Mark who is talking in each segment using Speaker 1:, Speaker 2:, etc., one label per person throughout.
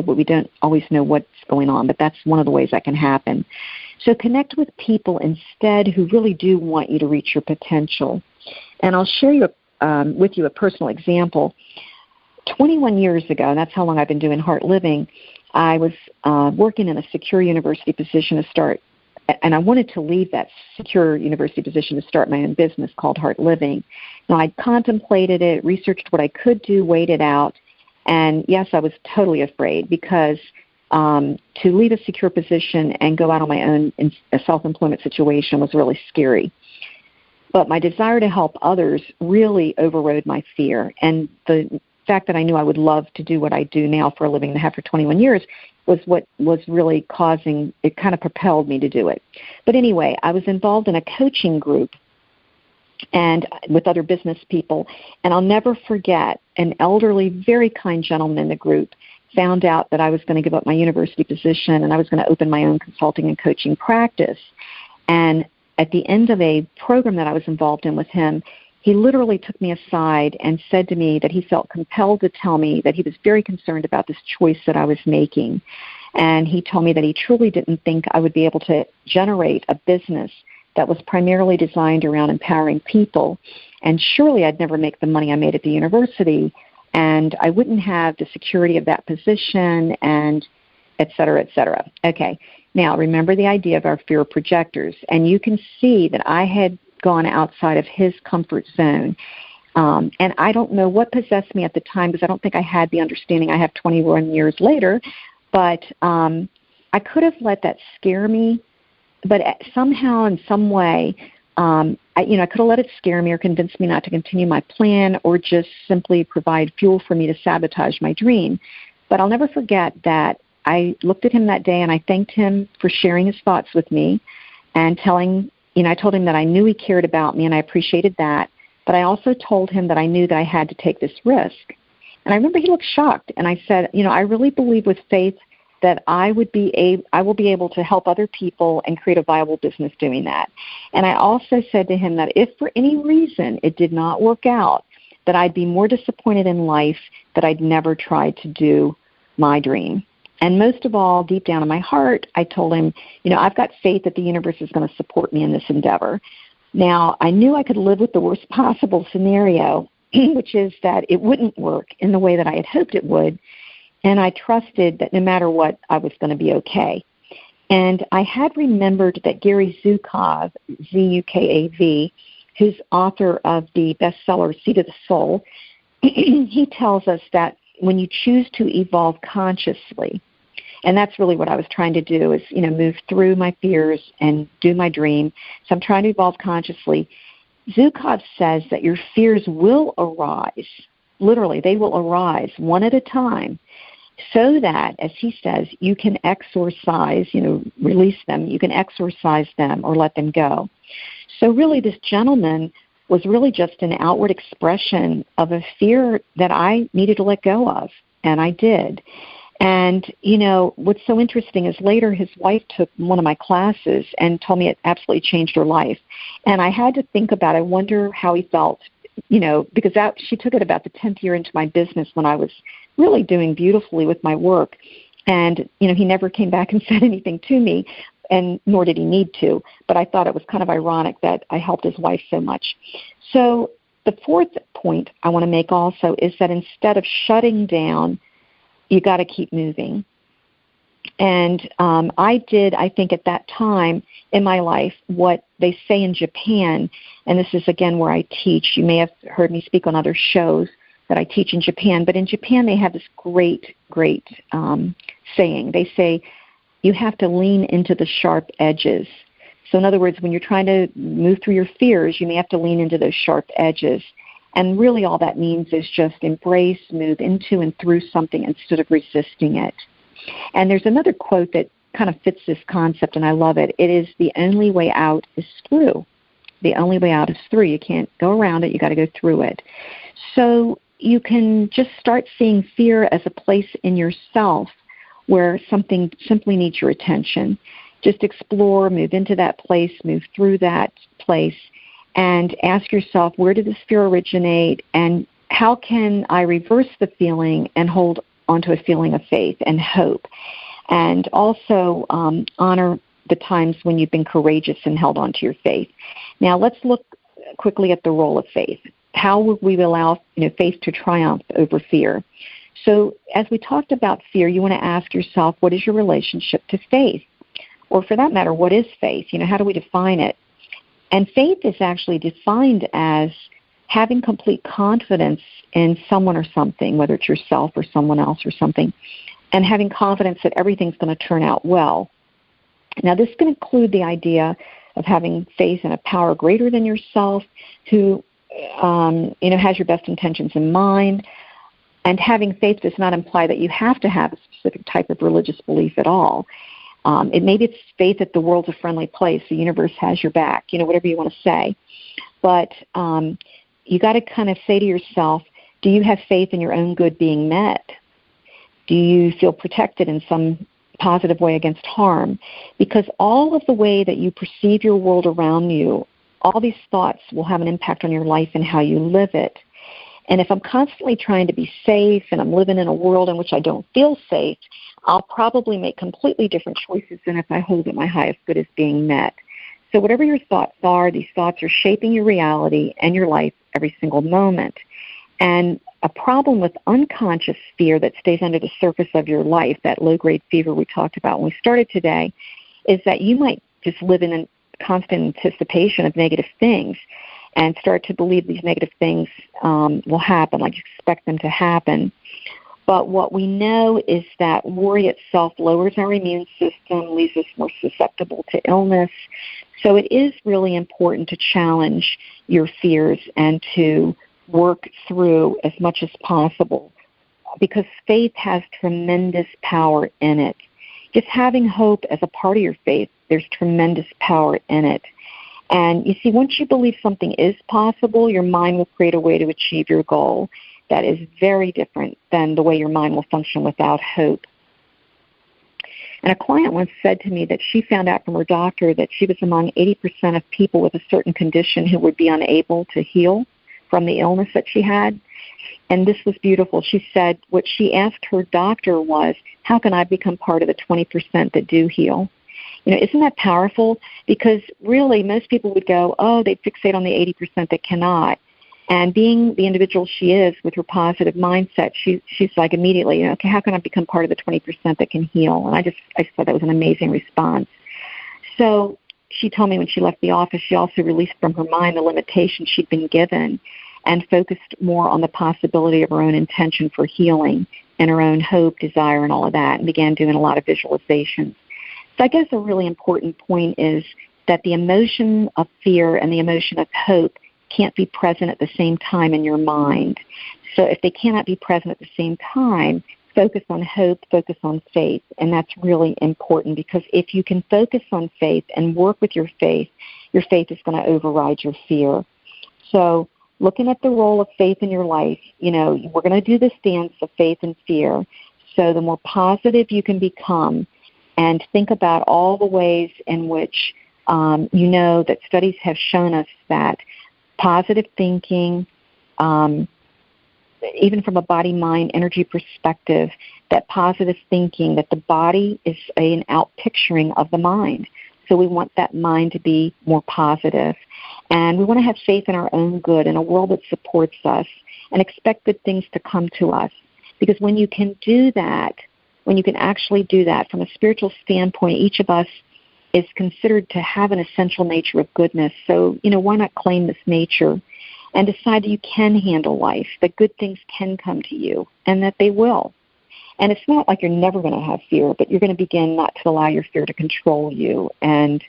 Speaker 1: but we don't always know what's going on, but that's one of the ways that can happen. So connect with people instead who really do want you to reach your potential. And I'll share with you a personal example. 21 years ago, and that's how long I've been doing Heart Living, I was working in a secure university position to start, and I wanted to leave that secure university position to start my own business called Heart Living. Now, I'd contemplated it, researched what I could do, weighed it out, and yes, I was totally afraid because to leave a secure position and go out on my own in a self-employment situation was really scary. But my desire to help others really overrode my fear, and the fact that I knew I would love to do what I do now for a living and have for 21 years was what was really causing, it kind of propelled me to do it. But anyway, I was involved in a coaching group and with other business people, and I'll never forget an elderly, very kind gentleman in the group found out that I was going to give up my university position and I was going to open my own consulting and coaching practice. And at the end of a program that I was involved in with him, he literally took me aside and said to me that he felt compelled to tell me that he was very concerned about this choice that I was making. And he told me that he truly didn't think I would be able to generate a business that was primarily designed around empowering people. And surely I'd never make the money I made at the university, and I wouldn't have the security of that position, and et cetera, et cetera. Okay, now remember the idea of our fear projectors, and you can see that I had gone outside of his comfort zone. And I don't know what possessed me at the time because I don't think I had the understanding I have 21 years later, but I could have let that scare me, but somehow in some way, I could have let it scare me or convince me not to continue my plan or just simply provide fuel for me to sabotage my dream. But I'll never forget that I looked at him that day and I thanked him for sharing his thoughts with me and I told him that I knew he cared about me and I appreciated that, but I also told him that I knew that I had to take this risk. And I remember he looked shocked, and I said, I really believe with faith that I will be able to help other people and create a viable business doing that. And I also said to him that if for any reason it did not work out, that I'd be more disappointed in life that I'd never tried to do my dream. And most of all, deep down in my heart, I told him, I've got faith that the universe is going to support me in this endeavor. Now, I knew I could live with the worst possible scenario, which is that it wouldn't work in the way that I had hoped it would, and I trusted that no matter what, I was going to be okay. And I had remembered that Gary Zukav, Z-U-K-A-V, who's author of the bestseller Seed of the Soul, he tells us that when you choose to evolve consciously, and that's really what I was trying to do is, move through my fears and do my dream. So I'm trying to evolve consciously. Zukav says that your fears will arise. Literally, they will arise one at a time so that, as he says, you can exorcise, release them. You can exorcise them or let them go. So really this gentleman was really just an outward expression of a fear that I needed to let go of, and I did. And, what's so interesting is later his wife took one of my classes and told me it absolutely changed her life. And I had to think about, I wonder how he felt, because she took it about the 10th year into my business when I was really doing beautifully with my work. And, he never came back and said anything to me, and nor did he need to. But I thought it was kind of ironic that I helped his wife so much. So the fourth point I want to make also is that instead of shutting down, you got to keep moving. And I did, I think at that time in my life, what they say in Japan, and this is again where I teach. You may have heard me speak on other shows that I teach in Japan, but in Japan they have this great saying. They say, you have to lean into the sharp edges. So in other words, when you're trying to move through your fears, you may have to lean into those sharp edges. And really all that means is just embrace, move into and through something instead of resisting it. And there's another quote that kind of fits this concept, and I love it. It is, the only way out is through. The only way out is through. You can't go around it. You got to go through it. So you can just start seeing fear as a place in yourself where something simply needs your attention. Just explore, move into that place, move through that place, and ask yourself, where did this fear originate, and how can I reverse the feeling and hold onto a feeling of faith and hope. And also honor the times when you've been courageous and held on to your faith. Now let's look quickly at the role of faith. How would we allow faith to triumph over fear? So as we talked about fear, you want to ask yourself, what is your relationship to faith? Or for that matter, what is faith? How do we define it? And faith is actually defined as having complete confidence in someone or something, whether it's yourself or someone else or something, and having confidence that everything's going to turn out well. Now, this can include the idea of having faith in a power greater than yourself, who has your best intentions in mind. And having faith does not imply that you have to have a specific type of religious belief at all. Maybe it's faith that the world's a friendly place, the universe has your back, whatever you want to say. But you got to kind of say to yourself, do you have faith in your own good being met? Do you feel protected in some positive way against harm? Because all of the way that you perceive your world around you, all these thoughts will have an impact on your life and how you live it. And if I'm constantly trying to be safe and I'm living in a world in which I don't feel safe, I'll probably make completely different choices than if I hold that my highest good is being met. So whatever your thoughts are, these thoughts are shaping your reality and your life every single moment. And a problem with unconscious fear that stays under the surface of your life, that low-grade fever we talked about when we started today, is that you might just live in a constant anticipation of negative things and start to believe these negative things will happen, like you expect them to happen. But what we know is that worry itself lowers our immune system, leaves us more susceptible to illness. So it is really important to challenge your fears and to work through as much as possible, because faith has tremendous power in it. Just having hope as a part of your faith, there's tremendous power in it. And you see, once you believe something is possible, your mind will create a way to achieve your goal that is very different than the way your mind will function without hope. And a client once said to me that she found out from her doctor that she was among 80% of people with a certain condition who would be unable to heal from the illness that she had. And this was beautiful. She said what she asked her doctor was, how can I become part of the 20% that do heal? Isn't that powerful? Because really most people would go, oh, they fixate on the 80% that cannot. And being the individual she is with her positive mindset, she's like immediately, okay, how can I become part of the 20% that can heal? And I just thought that was an amazing response. So she told me when she left the office, she also released from her mind the limitations she'd been given and focused more on the possibility of her own intention for healing and her own hope, desire, and all of that, and began doing a lot of visualizations. So I guess a really important point is that the emotion of fear and the emotion of hope can't be present at the same time in your mind. So if they cannot be present at the same time, focus on hope, focus on faith, and that's really important, because if you can focus on faith and work with your faith is going to override your fear. So looking at the role of faith in your life, we're going to do this dance of faith and fear. So the more positive you can become, and think about all the ways in which that studies have shown us that positive thinking, even from a body-mind energy perspective, that positive thinking, that the body is an outpicturing of the mind. So we want that mind to be more positive. And we want to have faith in our own good, in a world that supports us, and expect good things to come to us. Because when you can do that, when you can actually do that from a spiritual standpoint, each of us is considered to have an essential nature of goodness. So, why not claim this nature and decide that you can handle life, that good things can come to you, and that they will. And it's not like you're never going to have fear, but you're going to begin not to allow your fear to control you, and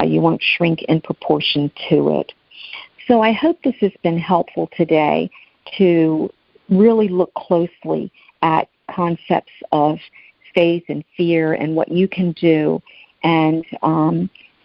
Speaker 1: you won't shrink in proportion to it. So I hope this has been helpful today to really look closely at concepts of faith and fear and what you can do. And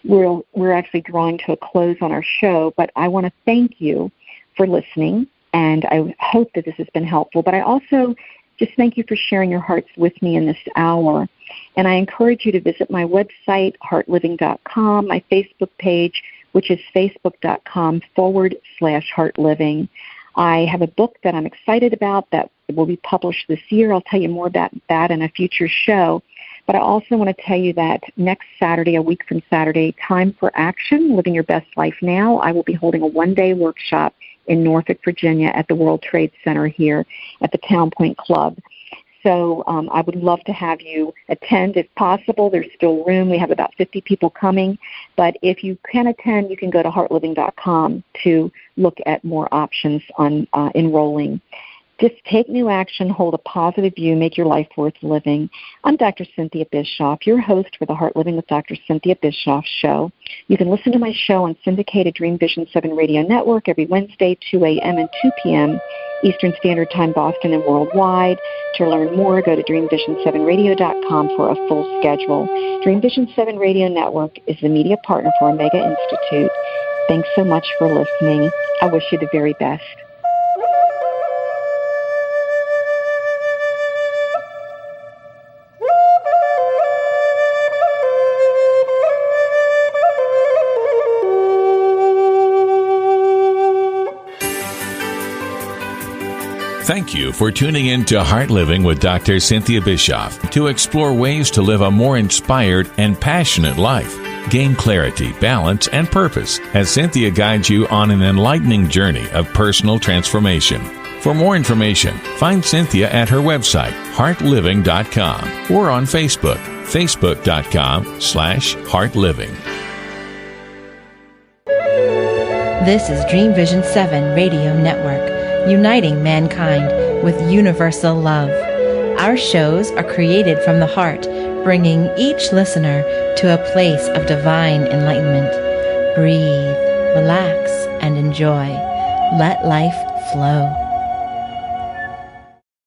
Speaker 1: we're actually drawing to a close on our show, but I want to thank you for listening, and I hope that this has been helpful. But I also just thank you for sharing your hearts with me in this hour. And I encourage you to visit my website, heartliving.com, my Facebook page, which is facebook.com/heartliving. I have a book that I'm excited about that will be published this year. I'll tell you more about that in a future show. But I also want to tell you that next Saturday, a week from Saturday, Time for Action, Living Your Best Life Now, I will be holding a one-day workshop in Norfolk, Virginia at the World Trade Center here at the Town Point Club. So I would love to have you attend if possible. There's still room. We have about 50 people coming. But if you can attend, you can go to heartliving.com to look at more options on enrolling. Just take new action, hold a positive view, make your life worth living. I'm Dr. Cynthia Bischoff, your host for the Heart Living with Dr. Cynthia Bischoff show. You can listen to my show on syndicated Dreamvisions 7 Radio Network every Wednesday, 2 a.m. and 2 p.m. Eastern Standard Time, Boston and worldwide. To learn more, go to dreamvision7radio.com for a full schedule. Dreamvision 7 Radio Network is the media partner for Omega Institute. Thanks so much for listening. I wish you the very best.
Speaker 2: Thank you for tuning in to Heart Living with Dr. Cynthia Bischoff to explore ways to live a more inspired and passionate life. Gain clarity, balance, and purpose as Cynthia guides you on an enlightening journey of personal transformation. For more information, find Cynthia at her website, heartliving.com, or on Facebook, facebook.com/heartliving.
Speaker 3: This is Dreamvision 7 Radio Network, uniting mankind with universal love. Our shows are created from the heart, bringing each listener to a place of divine enlightenment. Breathe, relax, and enjoy. Let life flow.